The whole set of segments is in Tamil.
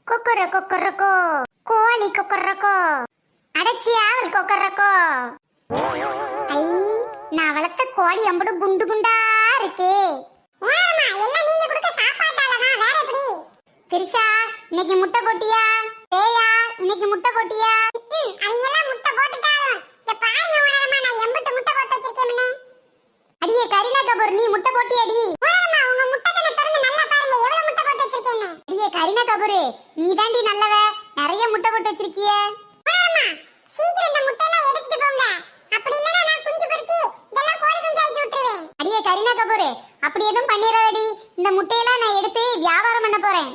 கொக்கர கொக்கரக்கோ கோழி கொக்கரக்கோ அடச்சி ஆவல் கொக்கரக்கோ. ஐ, நான் வளர்த்த கோழி அம்படு குண்டு குண்டா இருக்கே. திரிஷா, இன்னைக்கு முட்டை போட்டியா? ஏயா, இன்னைக்கு முட்டை போட்டியா? அடியே கரீனா கபூர், நீ முட்டை போட்டியாடி? அடியே கரீனா கபூர், நீ தாண்டி நல்லவ, நிறைய முட்டை போட்டு வச்சிருக்கிய. அடியே கரீனா கபூர், அப்படி எதுவும் பண்ணிராதடி. இந்த முட்டையெல்லாம் நான் எடுத்து வியாபாரம் பண்ண போறேன்.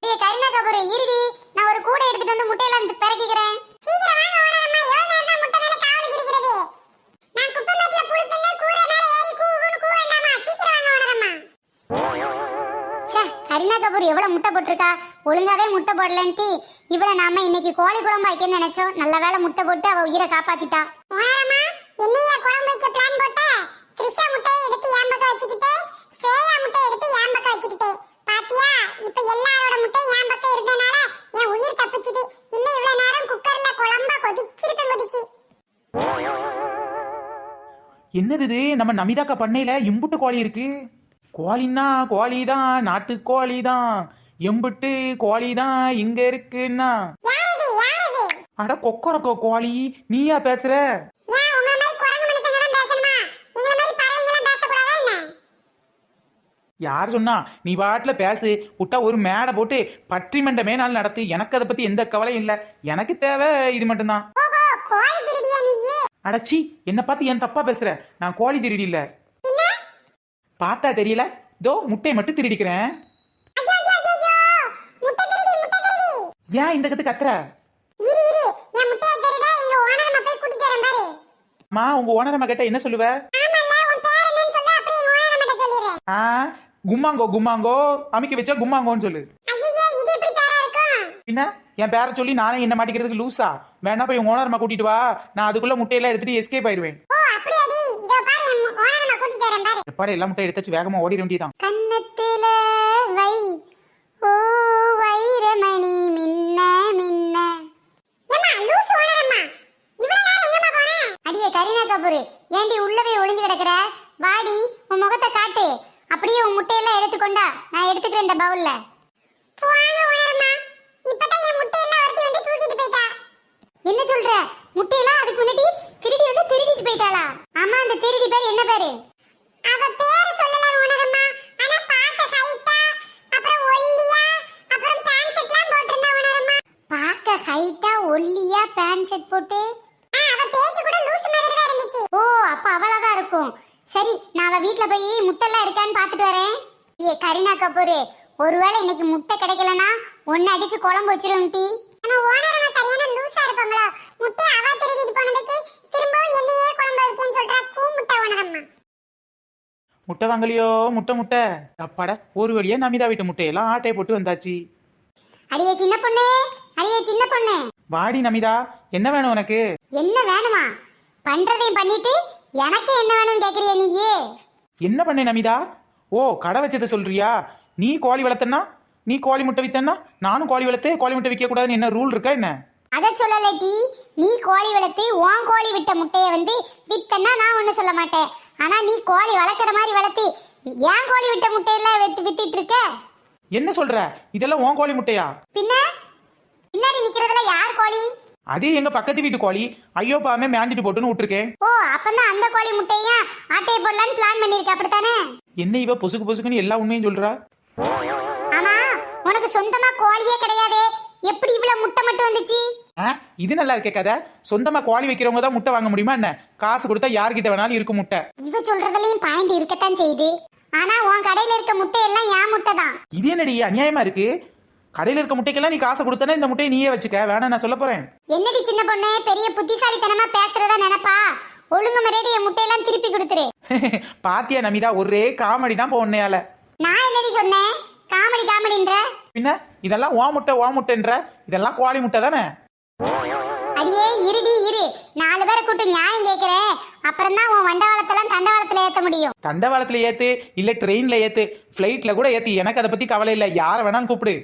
அடியே கரீனா கபூர், இருடி, நான் ஒரு கூடை எடுத்துட்டு வந்து முட்டையெல்லாம் பிறக்கிக்கிறேன். கரீனா கபூர் எவ்வளவு முட்டை போட்டிருக்கா, ஒழுங்காவே முட்டை போடலன்ட்டு இவளை நாம இன்னைக்கு கோழி குழம்பு வைக்கணும்னு நினைச்சோம். நல்ல வேளை முட்டை போட்டு அவ உயிரை காப்பாத்திட்டா. என்னது இது? நம்ம நமிதாக்கா பண்ணையில எம்புட்டு கோழி இருக்கு. கோழின்னா கோழி தான், நாட்டு கோழி தான், எம்புட்டு கோழி தான் இங்க இருக்குன்னா. அட கொக்கரக்கோ கோழி, நீயா பேசுற? யார் சொன்னா? நீ பாட்டுல பேசு. விட்டா ஒரு மேடை போட்டு பற்றிமன்ற மேனாள் நடத்து. எனக்கு அதை பத்தி எந்த கவலையும் இல்ல. எனக்கு தேவை இது மட்டும்தான். அடச்சி, என்ன பார்த்து ஏன் தப்பா பேசுற? நான் கோழி திருடி இல்ல. பார்த்தா தெரியல, இதோ முட்டையை மட்டும் திருடிக்கிறேன். ஏன் இந்த கத்து கத்துற? அம்மா, உங்க ஓனரம்மா கேட்ட என்ன சொல்லுவ? கும்மாங்கோ கும்மாங்கோ, அமைக்க வச்சா கும்மாங்கோன்னு சொல்லு. என்ன என் பேரை சொல்லி நானே என்ன மாட்டிக்கிறதுக்கு லூசா? வேணா போய் உங்க ஓனரம்மா கூட்டிட்டு வா, நான் அதுக்குள்ள முட்டையெல்லாம் எடுத்துட்டு எஸ்கேப் ஆயிடுவேன். எப்பாட எல்லா முட்டை எடுத்தாச்சு, வேகமா ஓடிட வேண்டியதான். கண்ணத்தில வை ஓ வைரமணி மின்ன மின்ன. அடியே கரீனா கபூர், ஏண்டி உள்ளவே ஒளிஞ்சு கிடக்குற? வாடி, உன் முகத்தை காட்டு. அப்படியே உன் முட்டையெல்லாம் எடுத்துக்கொண்டா, நான் எடுத்துக்கிறேன் இந்த பவுல்ல. என்ன சொல்ற? முட்டையெல்லாம் அதுக்கு முன்னாடி திருடி வந்து திருடிட்டு போயிட்டாளா? ஆமா, அந்த திருடி பேர் என்ன பேரு? அவ பேர் சொல்லல உனரம்மா. ஆனா பாக்க ஹைட்டா, அப்புறம் ஒல்லியா, அப்புறம் பேண்ட் ஷர்ட்லாம் போட்டுருந்தா உனரம்மா. பாக்க ஹைட்டா ஒல்லியா பேண்ட் ஷர்ட் போட்டு அவ பேச்சு கூட லூஸ் மாதிரி தான் இருந்துச்சு. ஓ, அப்ப அவளா தான் இருக்கும். சரி, நான் அவ வீட்ல போய் முட்டைலாம் இருக்கான்னு பாத்துட்டு வரேன். ஏ கரீனா கபூர், ஒருவேளை இன்னைக்கு முட்டை கிடைக்கலனா ஒன்னு அடிச்சு குழம்பு வச்சிரும் டீ. நம்ம ஓனரம்மா சரியான லூசா இருப்பாங்களா? முட்டை அவ திருடிட்டு போனதுக்கு திரும்பவும் என்னையே குழம்பு வைக்கேன்னு சொல்றா. கூமுட்டை ஓனரம்மா. முட்டை வாங்கலையோ? முட்டை முட்டை அப்பாட, ஒரு வழியா நமிதா வீட்டு முட்டையெல்லாம் ஆட்டையை போட்டு வந்தாச்சு. அடியே சின்ன பொண்ணு, அடியே சின்ன பொண்ணு. வாடி நமிதா, என்ன வேணும் உனக்கு? என்ன வேணுமா? பண்றதையும் பண்ணிட்டு எனக்கு என்ன வேணும்னு கேக்குறிய நீயே? என்ன பண்ண நமிதா? ஓ, கடை வச்சதை சொல்றியா? நீ கோழி வளர்த்தனா, நீ கோழி முட்டை வித்தனா, நானும் கோழி வளர்த்து கோழி முட்டை விற்க கூடாதுன்னு என்ன ரூல் இருக்கா என்ன? அத சொல்லல டி. நீ கோழி வளர்த்து உன் கோழி விட்ட முட்டைய வந்து வித்தனா நான் ஒண்ணு சொல்ல மாட்டேன். ஆனா நீ கோழி வளர்க்குற மாதிரி வளர்த்து ஏன் கோழி விட்ட முட்டையெல்லாம் வித்திட்டு இருக்க? என்ன சொல்ற? இதெல்லாம் உன் கோழி முட்டையா? பின்ன பின்னாடி நிக்கிறதுல யார் கோழி? அதே எங்க பக்கத்து வீட்டு கோழி. ஐயோ பாமே மேஞ்சிட்டு போட்டுன்னு விட்டுருக்கேன். ஓ, அப்பதான் அந்த கோழி முட்டையா ஆட்டையை போடலான்னு பிளான் பண்ணிருக்க, அப்படித்தானே? என்ன இவ பொசுக்கு பொசுக்குன்னு எல்லா உண்மையும் சொல்றா? ஆமா, உனக்கு சொந்தமா கோழியே கிடையாதே, எப்படி இவ்வளவு முட்டை மட்டும் வந்துச்சு? இது நல்லா இருக்கே கதை. சொந்தமா கோழி வைக்கிறவங்க தான் முட்டை வாங்க முடியுமா என்ன? காசு கொடுத்தா யார்கிட்ட வேணாலும் இருக்கும் முட்டை. இவ சொல்றதுலயும் பாயிண்ட் இருக்கத்தான் செய்யுது. ஆனா உன் கடையில இருக்க முட்டை எல்லாம் என் முட்டை தான். இது என்னடி அநியாயமா இருக்கு? கடையில இருக்க முட்டைக்கெல்லாம் நீ காசு கொடுத்தனா இந்த முட்டையை நீயே வச்சுக்க. வேணா நான் சொல்ல போறேன். என்னடி சின்ன பொண்ணு, பெரிய புத்திசாலித்தனமா பேசுறதா நினைப்பா? ஒழுங்கு மரியாதை என் முட்டையெல்லாம் திருப்பி கொடுத்துரு. பாத்தியா நமிதா, ஒரே காமெடி தான் போன்னையால. நான் என்னடி சொன்னேன்? காமெடி காமெடின்ற? பின்ன இதெல்லாம் ஓ முட்டைன்ற, இதெல்லாம் கோழி முட்டை தானே? அடியே இருடி இரு, 4 பேரை கூட்டு நியாயம் கேட்கிறேன். அப்புறம் தான் உன் வண்டவாளத்தெல்லாம் தண்டவாளத்துல ஏத்த முடியும். தண்டவாளத்துல ஏத்து, இல்ல ட்ரெயின்ல ஏத்து, ஃபிளைட்ல கூட ஏத்து, எனக்கு அதை பத்தி கவலை இல்லை. யாரை வேணாலும் கூப்பிடு.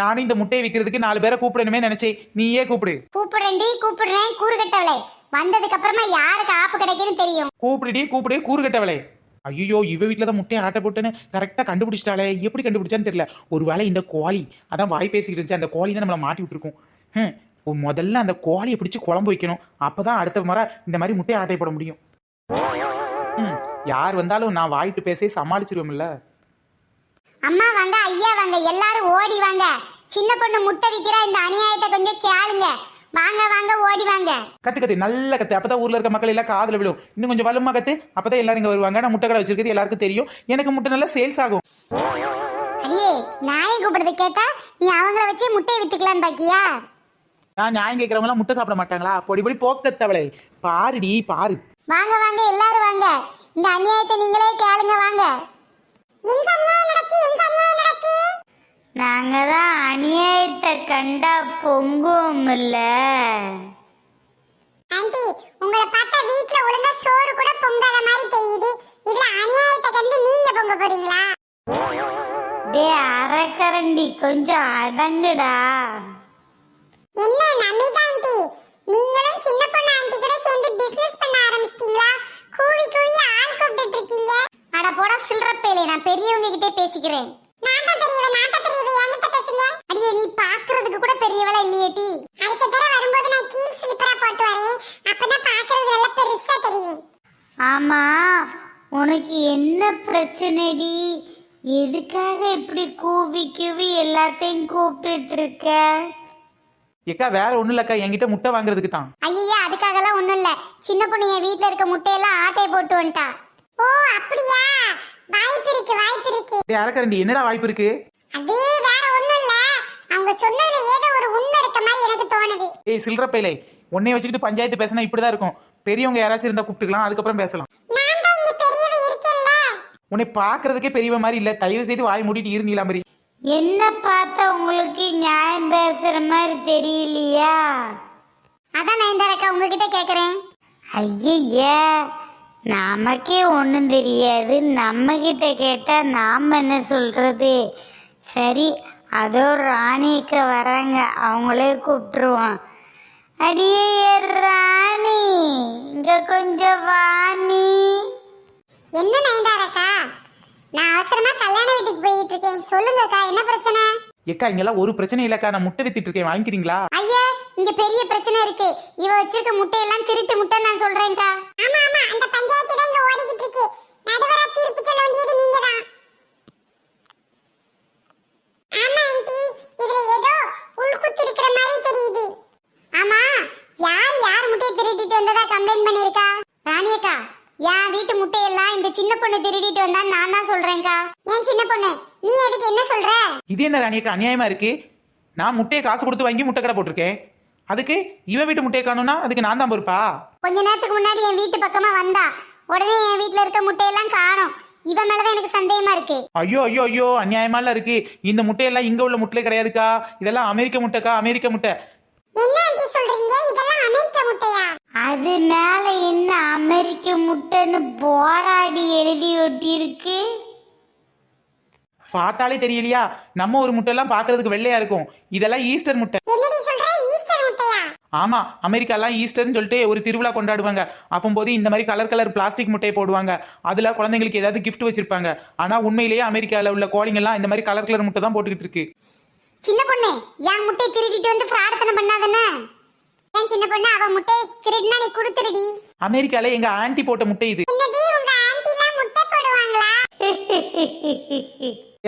நானும் இந்த முட்டையை விற்கிறதுக்கு 4 பேரை கூப்பிடணுமே நினைச்சேன். நீயே கூப்பிடு. கூப்பிடுறேன் கூறுகட்டவளே. வந்ததுக்கு அப்புறமா யாருக்கு ஆப்பு கிடைக்குன்னு தெரியும். கூப்பிடு கூறுகட்டவளே. ஐயோ, இவ வீட்டில் தான் முட்டையை ஆட்டை போட்டுன்னு கரெக்டாக கண்டுபிடிச்சிட்டாளே. எப்படி கண்டுபிடிச்சான்னு தெரியல. ஒரு வேளை இந்த கோழி அதான் வாய் பேசிக்கிட்டு இருந்துச்சு. அந்த கோழி தான் நம்மளை மாட்டி விட்டுருக்கும். முதல்ல அந்த கோழியை பிடிச்சி குழம்பு வைக்கணும். அப்பதான் அடுத்த முறை இந்த மாதிரி முட்டையை ஆட்டை போட முடியும். யார் வந்தாலும் நான் வாயிட்டு பேசி சமாளிச்சிருவோம்ல. அம்மா வாங்க, ஐயா வாங்க, எல்லாரும் ஓடி வாங்க. சின்ன பொண்ணு முட்டை விற்கிற இந்த அநியாயத்தை கொஞ்சம் கேளுங்க. வாங்க வாங்க, ஓடி வாங்க. கத்து நல்ல கத்து. அப்பதான் ஊர்ல இருக்க மக்கள் எல்லாம் காதுல விழும். இன்னும் கொஞ்சம் வலுமா கத்து. அப்பதான் எல்லாரும் இங்க வருவாங்க. நான் முட்டை கடை வச்சிருக்கிறது எல்லாருக்கும் தெரியும். எனக்கு முட்டை நல்லா சேல்ஸ் ஆகும். அடியே, நாயை கூப்பிடுறது கேட்டா நீ அவங்கள வச்சு முட்டையை வித்துக்கலான்னு பாக்கியா? நான் நியாயம் கேட்கறவங்க எல்லாம் முட்டை சாப்பிட மாட்டாங்களா? பொடி பொடி போக்கத்தவளை பாருடி பாரு. வாங்க வாங்க, எல்லாரும் வாங்க. இந்த அநியாயத்தை நீங்களே கேளுங்க. வாங்க. நாங்க தான் அநியாயத்தை கண்டா பொங்குவோம்ல. ஆண்டி, உங்களை பார்த்தா வீட்ல ஒழுங்கா சோறு கூட பொங்காத மாதிரி தெரியுது. இதுல அநியாயத்தை கண்டு நீங்க பொங்க போறீங்களா? டே அரைக்கரண்டி, கொஞ்சம் அடங்குடா. என்ன நமிதா ஆண்டி, நீங்களும் சின்ன பொண்ணு ஆண்டி கூட சேர்ந்து பிசினஸ் பண்ண ஆரம்பிச்சிட்டீங்களா? கூவி கூவி ஆள் கூப்பிட்டு இருக்கீங்க. அட போடா சில்றப்பேலே, நான் பெரியவங்க கிட்டே பேசிக்கிறேன். நான் தான் பெரியவ என்கிட்ட பேசுங்க. அடியே, நீ பாக்குறதுக்கு கூட பெரியவளா இல்லையேடி. அடுத்த தடவை வரும்போது நான் கீழ் ஸ்லிப்பரா போட்டு வரேன். அப்பதான் பாக்குறது நல்லா பெருசா தெரியும். ஆமா, உனக்கு என்ன பிரச்சனைடி? எதுக்காக இப்படி கூவி கூவி எல்லாத்தையும் கூப்பிட்டு இருக்க? ஏக்கா வேற ஒண்ணும் இல்லக்கா, என்கிட்ட முட்டை வாங்குறதுக்கு தான். ஐயா, அதுக்காகலாம் ஒண்ணும் இல்ல. சின்ன பொண்ணு என் வீட்ல இருக்க முட்டையெல்லாம் ஆட்டையை போட்டு வந்துட்டா. ஓ அப்படியா? வாய்ப்பு இருக்கு. அரக்கரண்டி, என்னடா வாய்ப்பு இருக்கு? அது வேற ஒண்ணும் இல்ல. அவங்க சொன்னதுல ஏதோ ஒரு உண்மை இருக்க மாதிரி எனக்கு தோணுது. ஏய் சில்றப்பையிலே, உன்னைய வச்சுக்கிட்டு பஞ்சாயத்து பேசினா இப்படிதான் இருக்கும். பெரியவங்க யாராச்சும் இருந்தா கூப்பிட்டுக்கலாம், அதுக்கப்புறம் பேசலாம். நான் தான் இங்க பெரியவ இருக்கேன்ல. உன்னை பாக்குறதுக்கே பெரியவ மாதிரி இல்ல. தயவு செய்து வாய் மூடிட்டு இருந்தீங்களா மாதிரி. என்ன பார்த்தா உங்களுக்கு நியாயம் பேசுற மாதிரி தெரியலையா? அதான் நயன்தாரக்கா உங்ககிட்ட கேக்குறேன். ஐயா, நமக்கே ஒன்றும் தெரியாது. நம்ம கிட்ட கேட்டா நாம என்ன சொல்றது? சரி, அதோ ராணிக்க வராங்க, அவங்களே கூப்பிட்டுருவோம். அடியே ராணி, இங்க கொஞ்சம் வாணி. என்ன நயன்தாரக்கா, நான் அவசரமா கல்யாண வீட்டுக்கு போயிட்டு இருக்கேன். சொல்லுங்கக்கா, என்ன பிரச்சனை? ஏக்கா இங்கெல்லாம் ஒரு பிரச்சனை இல்லக்கா, நான் முட்டை வித்திட்டு இருக்கேன், வாங்கிக்கிறீங்களா? ஐயா, இங்க பெரிய பிரச்சனை இருக்கு. இவ வச்சிருக்க முட்டையெல்லாம் திருட்டு முட்டை நான் சொல்றேன்க்கா. ஆமா அந்த பஞ்சாயத்து தான் இங்க ஓடிக்கிட்டு இருக்கு. நடுவரா தீர்ப்பு சொல்ல வேண்டியது நீங்க தான். ஆமா ஆண்டி, இதுல ஏதோ உள்குத்து இருக்கிற மாதிரி தெரியுது. ஆமா, யார் முட்டையை திருடிட்டு வந்ததா கம்ப்ளைண்ட் பண்ணிருக்கா? ராணியக்கா, என் வீட்டு முட்டையெல்லாம் இந்த சின்ன பொண்ணு திருடிட்டு வந்தா நான் தான் சொல்றேன்க்கா. ஏன் சின்ன பொண்ணு, நீ அதுக்கு என்ன சொல்ற? இது என்ன ராணியக்கா அநியாயமா இருக்கு? நான் முட்டையை காசு கொடுத்து வாங்கி முட்டை கடை போட்டிருக்கேன். அதுக்கு இவன் வீட்டு முட்டையை காணும்னா அதுக்கு நான் தான் பொறுப்பா? கொஞ்ச நேரத்துக்கு முன்னாடி என் வீட்டு பக்கமா வந்தா, உடனே என் வீட்டுல இருக்க முட்டையெல்லாம் காணோம். இவன் மேலதான் எனக்கு சந்தேகமா இருக்கு. ஐயோ அநியாயமால இருக்கு. இந்த முட்டையெல்லாம் இங்க உள்ள முட்டை கிடையாதுக்கா. இதெல்லாம் அமெரிக்க முட்டைக்கா, அமெரிக்க முட்டை. என்ன ஆண்டி சொல்றீங்க? இதெல்லாம் அமெரிக்க முட்டையா? அது மேல என்ன அமெரிக்க முட்டைன்னு போராடி எழுதி ஒட்டி இருக்கு? பார்த்தாலே தெரியலையா? நம்ம ஒரு முட்டையெல்லாம் பாக்குறதுக்கு வெள்ளையா இருக்கும். இதெல்லாம் ஈஸ்டர் முட்டை. என்னடி சொல்ற? ஈஸ்டர் முட்டையா? ஆமா, அமெரிக்காலாம் ஈஸ்டர்னு சொல்லிட்டு ஒரு திருவிழா கொண்டாடுவாங்க. அப்போது இந்த மாதிரி கலர் பிளாஸ்டிக் முட்டையை போடுவாங்க. அதுல குழந்தைங்களுக்கு ஏதாவது கிஃப்ட் வச்சிருப்பாங்க. ஆனா உண்மையிலேயே அமெரிக்கால உள்ள கோழிங்கெல்லாம் இந்த மாதிரி கலர் முட்டை தான் போட்டுக்கிட்டு இருக்கு. சின்ன பொண்ணு, என் முட்டையை திருடிட்டு வந்து ஃப்ராடத்தனம் பண்ணாதே. ஏன் சின்ன பொண்ணு, அவ முட்டையை திருடினா நீ கொடுத்துடுடி. அமெரிக்கால எங்க ஆன்ட்டி போட்ட முட்டை இது. என்னடி, உங்க ஆன்ட்டிலாம் முட்டை போடுவாங்களா?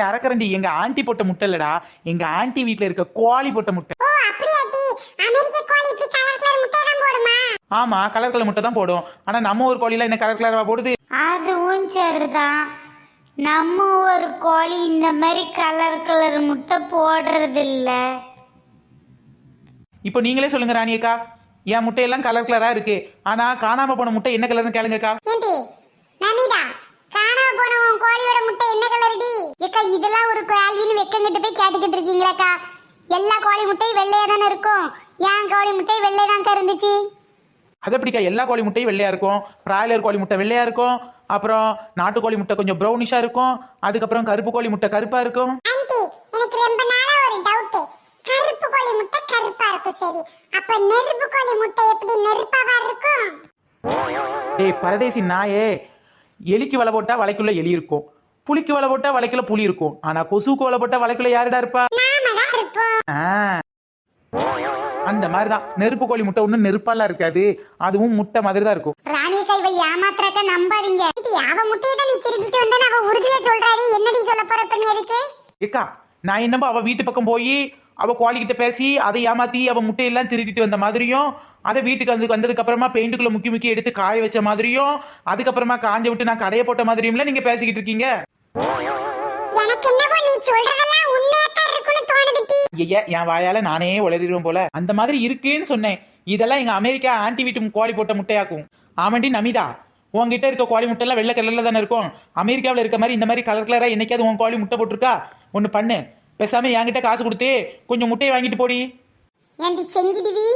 அரக்கரண்டி, எங்க ஆன்ட்டி போட்ட முட்டை இல்லடா, எங்க ஆன்ட்டி வீட்ல இருக்க கோழி போட்ட முட்டை. ஓ அப்படியாடி? அமெரிக்க கோழி இப்படி கலர் முட்டை தான் போடுமா? ஆமா, கலர் முட்டை தான் போடும். ஆனா நம்ம ஒரு கோழில என்ன கலர்வா போடுது? அதுவும் சரிதான். நம்ம ஒரு கோழி இந்த மாதிரி கலர் முட்டை போடுறது இல்ல. இப்போ நீங்களே சொல்லுங்க ராணியக்கா, என் முட்டையெல்லாம் கலரா இருக்கு. ஆனா காணாம போன முட்டை என்ன கலர்னு கேளுங்கக்கா. ஏண்டி நமிதா, காணாம போன உன் கோழியோட முட்டை என்ன கலர்டி? ஏக்கா, இதெல்லாம் ஒரு கேள்வின்னு வெக்கங்கிட்டு போய் கேட்டுக்கிட்டு இருக்கீங்களாக்கா? எல்லா கோழி முட்டையும் வெள்ளையா தானே இருக்கும். ஏன் கோழி முட்டை வெள்ளைதான்க்கா இருந்துச்சு. அது எப்படிக்கா எல்லா கோழி முட்டையும் வெள்ளையா இருக்கும்? பிராய்லர் கோழி முட்டை வெள்ளையா இருக்கும், அப்புறம் நாட்டுக்கோழி முட்டை கொஞ்சம் ப்ரௌனிஷா இருக்கும், அதுக்கப்புறம் கருப்பு கோழி முட்டை கருப்பா இருக்கும். ஆண்டி எனக்கு ரொம்ப நாளா ஒரு டவுட். கருப்பு கோழி முட்டை கருப்பா இருக்கும், சரி. அப்ப நெருப்பு கோழி முட்டை எப்படி நெருப்பாவா இருக்கும்? ஏய் பரதேசி நாயே, எலிக்கு வலை போட்டா வலைக்குள்ள எலி இருக்கும், புலிக்கு வலை போட்டா வலைக்குள்ள புலி இருக்கும், ஆனா கொசுக்கு வலை போட்டா வலைக்குள்ள யாருடா இருப்பா? நாம தான் இருப்போம். அந்த மாதிரிதான் நெருப்பு கோழி முட்டை ஒன்றும் நெருப்பாலாம் இருக்காது, அதுவும் முட்டை மாதிரி தான் இருக்கும். ராணிய கைவை ஏமாத்துறக்க நம்பாதீங்க. அவ முட்டையை தான் நீ திருச்சிட்டு வந்தா அவ உறுதியா சொல்றாடி. என்னடி சொல்ல போற பண்ணி அதுக்கு? ஏக்கா நான் என்னப்பா அவ வீட்டு பக்கம் போய் அவ கோழிக்கிட்ட பேசி அதை ஏமாத்தி அவ முட்டையெல்லாம் திருட்டிட்டு வந்த மாதிரியும், அதை வீட்டுக்கு வந்ததுக்கு அப்புறமா பெயிண்ட்டுக்குள்ள முக்கி முக்கி எடுத்து காய வச்ச மாதிரியும், அதுக்கப்புறமா காஞ்ச விட்டு நான் கடையை போட்ட மாதிரியும்ல நீங்க பேசிக்கிட்டு இருக்கீங்க. எனக்கு என்னவோ நீ சொல்றதெல்லாம் உண்மையா தான் இருக்குன்னு தோணுதுடி. ஐயா என் வாயால நானே உளறிடுவேன் போல. அந்த மாதிரி இருக்குன்னு சொன்னேன். இதெல்லாம் எங்க அமெரிக்கா ஆன்டி வீட்டு கோழி போட்ட முட்டையாக்கும். ஆமாண்டி நமிதா, உங்ககிட்ட இருக்க கோழி முட்டை எல்லாம் வெள்ளை கலர்ல தானே இருக்கும். அமெரிக்காவில் இருக்க மாதிரி இந்த மாதிரி கலர் கலரா என்னைக்காவது உன் கோழி முட்டை போட்டிருக்கா? ஒன்னு பண்ணு, பேசாம என்கிட்ட காசு கொடுத்து கொஞ்சம் முட்டையை வாங்கிட்டு போடி. ஏண்டி செங்கிடிவி,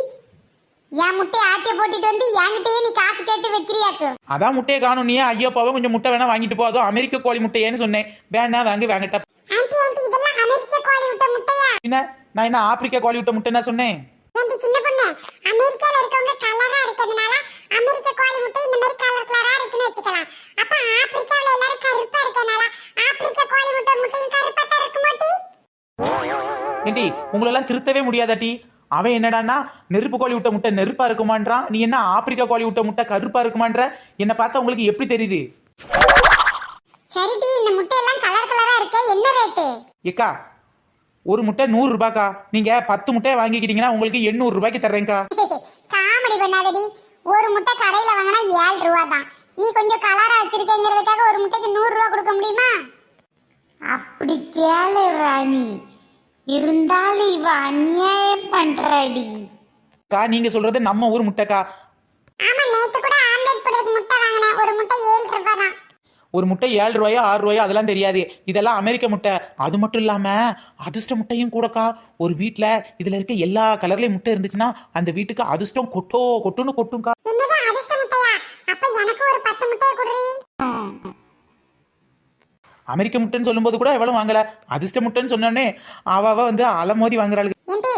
என் முட்டையை ஆட்டிய போட்டுட்டு வந்து என்கிட்டயே நீ காசு கேட்டு வைக்கிறியாக்கு? அதான் முட்டையை காணும், நீ ஐயோ பாவ கொஞ்சம் முட்டை வேணா வாங்கிட்டு போ. அதுவும் அமெரிக்க கோழி முட்டையேன்னு சொன்னேன். வேணா வாங்கிட்ட. ஆண்டி ஆண்டி இதெல்லாம் அமெரிக்க கோழி விட்ட முட்டையா? என்ன நான் என்ன ஆப்பிரிக்கா கோழி விட்ட முட்டைன்னா சொன்னேன்? ஆண்டி சின்ன பொண்ணு, அமெரிக்கால இருக்கவங்க கலரா இருக்கிறதுனால அமெரிக்க கோழி முட்டை இந்த மாதிரி கலர் கலரா இருக்குன்னு வச்சுக்கலாம். அப்ப ஆப்பிரிக்காவுல எல்லாரும் கருப்பா இருக்கனால ஆப்பிரிக்க கோழி முட்டையும் கருப்பா தான் இருக்கு மாட்டி. ஏண்டி உங்களெல்லாம் திருத்தவே முடியாதாட்டி. அவன் என்னடான்னா நெருப்பு கோழி விட்ட முட்டை நெருப்பா இருக்குமான்றான், நீ என்ன ஆப்பிரிக்கா கோழி விட்ட முட்டை கருப்பா இருக்குமான்ற. என்ன பார்த்தா உங்களுக்கு எப்படி தெரியுது? சரிடி, இந்த முட்டை எல்லாம் கலர் கலரா இருக்கே, என்ன ரேட்டு? ஏக்கா ஒரு முட்டை 100 ரூபாய்க்கா. நீங்க 10 முட்டையை வாங்கிக்கிட்டீங்கன்னா உங்களுக்கு 800 ரூபாய்க்கு தர்றேன்க்கா. காமெடி பண்ணாதடி. ஒரு முட்டை கடையில வாங்கினா 7 ரூபா தான். நீ கொஞ்சம் கலரா வச்சிருக்கேங்கிறதுக்காக ஒரு முட்டைக்கு 100 ரூபா கொடுக்க முடியுமா? அப்படி கேளு ராணி, இருந்தாலும் இவ அநியாயம் பண்றடி. கா நீங்க சொல்றது நம்ம ஊர் முட்டைக்கா. ஆமா, நேத்து கூட ஆம்லெட் போடுறதுக்கு முட்டை வாங்கினேன். ஒரு முட்டை 7 ரூபா தான். ஒரு முட்டை 7 ரூபாயோ 6 ரூபாயோ அதெல்லாம் தெரியாது, இதெல்லாம் அமெரிக்க முட்டை. அது மட்டும் இல்லாம அதிர்ஷ்ட முட்டையும் கூடக்கா. ஒரு வீட்டுல இதுல இருக்க எல்லா கலர்லயும் முட்டை இருந்துச்சுன்னா அந்த வீட்டுக்கு அதிர்ஷ்டம் கொட்டுன்னு கொட்டும்க்கா. என்னது அதிர்ஷ்ட முட்டையா? அப்ப எனக்கு ஒரு 10 முட்டையை குடுறீ. அமெரிக்க முட்டைன்னு சொல்லும்போது கூட எவ்வளவு வாங்கல, அதிர்ஷ்ட முட்டைன்னு சொன்னோடனே அவ வந்து அலமோதி வாங்குறாள். ஏண்டி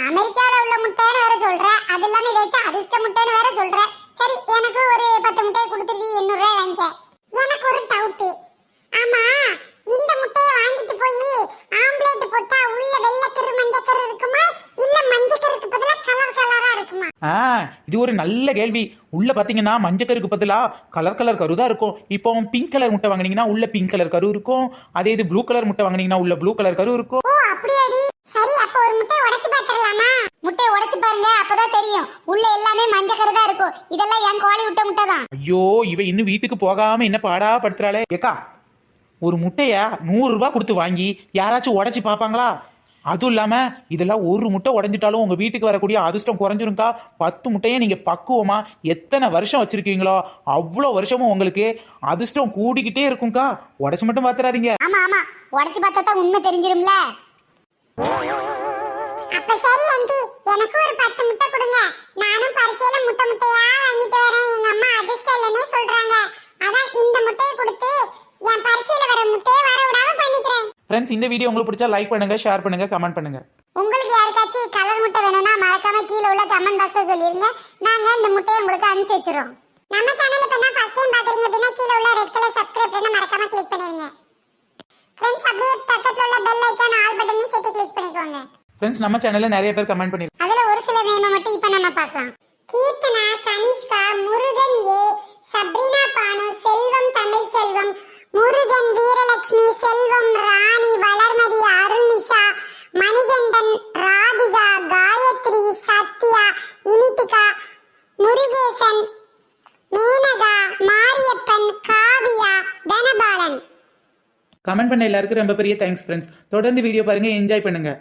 அமெரிக்கால உள்ள முட்டைன்னு வேற சொல்ற, அது இல்லாம இதை வச்சு அதிர்ஷ்ட முட்டைன்னு வேற சொல்ற. சரி, எனக்கு ஒரு 10 முட்டையை கொடுத்துட்டு 800 ரூபாய் வாங்கிக்க. எனக்கு ஒரு டவுட். ஆமா, இந்த முட்டையை வாங்கிட்டு போய் ஆம்லெட் போட்டா உள்ள வெள்ளைக்கரு மஞ்சக்கரு இருக்குமா, இல்ல மஞ்சக்கருக்கு பதிலா கலர் கலரா இருக்குமா? இது ஒரு நல்ல கேள்வி. உள்ள பாத்தீங்கன்னா மஞ்சக்கருக்கு பதிலா கலர் கலர் கரு தான் இருக்கும். இப்போ பிங்க் கலர் முட்டை வாங்கினீங்கன்னா உள்ள பிங்க் கலர் கரு இருக்கும். அதே இது ப்ளூ கலர் முட்டை வாங்கினீங்கன்னா உள்ள ப்ளூ கலர் கரு இருக்கும். ஓ அப்படியாடி? சரி, அப்ப ஒரு முட்டையை உடைச்சு பாத்துறலாமா? முட்டையை உடைச்சு பாருங்க, அப்பதான் தெரியும். உள்ள எல்லாமே மஞ்சக்கரு தான் இருக்கும். இதெல்லாம் என் கோழி விட்ட முட்டை தான். ஐயோ, இவ இன்னும் வீட்டுக்கு போகாம என்ன பாடா படுத்துறாளே. ஏக்கா ஒரு முட்டைய 100 ரூபாய் கொடுத்து வாங்கி யாராச்சும் உடைச்சு பாப்பாங்களா? அதுவும் இல்லாம இதெல்லாம் ஒரு முட்டை உடைஞ்சிட்டாலும் உங்க வீட்டுக்கு வரக்கூடிய அதிர்ஷ்டம் குறைஞ்சிருக்கா. 10 முட்டையை நீங்க பக்குவமா எத்தனை வருஷம் வச்சிருக்கீங்களோ அவ்வளோ வருஷமும் உங்களுக்கு அதிர்ஷ்டம் கூடிக்கிட்டே இருக்கும்க்கா. உடைச்சு மட்டும் பாத்துறாதீங்க. ஆமா ஆமா, உடைச்சு பார்த்தா தான் உண்மை தெரிஞ்சிரும்ல. அப்ப சரி ஆண்டி, எனக்கு ஒரு 10 முட்டை கொடுங்க. நானும் பரிச்சையில முட்டையா வாங்கிட்டு வரேன். எங்க அம்மா அதிர்ஷ்டம் இல்லைன்னே சொல்றாங்க. அதான் இந்த முட்டையை கொடுத்து என் பரிச்சையில வர முட்டையை வர விடாம பண்ணிக்கிறேன். ஃப்ரெண்ட்ஸ், இந்த வீடியோ உங்களுக்கு பிடிச்சா லைக் பண்ணுங்க, ஷேர் பண்ணுங்க, கமெண்ட் பண்ணுங்க. உங்களுக்கு யாருக்காச்சும் கலர் முட்டை வேணும்னா மறக்காம கீழே உள்ள கமெண்ட் பாக்ஸ்ல சொல்லிருங்க. நாங்க இந்த முட்டையை உங்களுக்கு அனுப்பிச்சு வச்சிரோம். நம்ம சேனல் இப்ப தான் ஃபர்ஸ்ட் டைம் பாக்குறீங்க அப்படின்னா கீழே உள்ள ரெட் கலர் சப்ஸ்கிரைப் பண்ண மறக்காம கிளிக் பண்ணிருங்க. ஃப்ரெண்ட்ஸ், அப்படியே பக்கத்துல உள்ள பெல் ஐகான் ஆல் பட்டனையும் சேர்த்து கிளிக் பண்ணிக்கோங்க. ஃப்ரெண்ட்ஸ், நம்ம சேனல்ல நிறைய பேர் கமெண்ட் பண்ணிருக்காங்க. அதுல ஒரு சில நேம மட்டும் இப்ப நம்ம பார்க்கலாம். கீர்த்தனா, கனிஷ்கா, முருகன் ஏ, சப்ரினா பானு, செல்வம் தமிழ் செல்வம், முருகன், வீரலட்சுமி, செல்வம், ராணி, வளர்மதி, அருள்நிஷா, மணிகண்டன், ராதிகா, காயத்ரி, சத்யா, இனிதிகா, முருகேசன், மேனகா, மாரியப்பன், காவியா, தனபாலன். கமெண்ட் பண்ண எல்லாருக்கும் ரொம்ப பெரிய தேங்க்ஸ் ஃப்ரெண்ட்ஸ். தொடர்ந்து வீடியோ பாருங்க, என்ஜாய் பண்ணுங்க.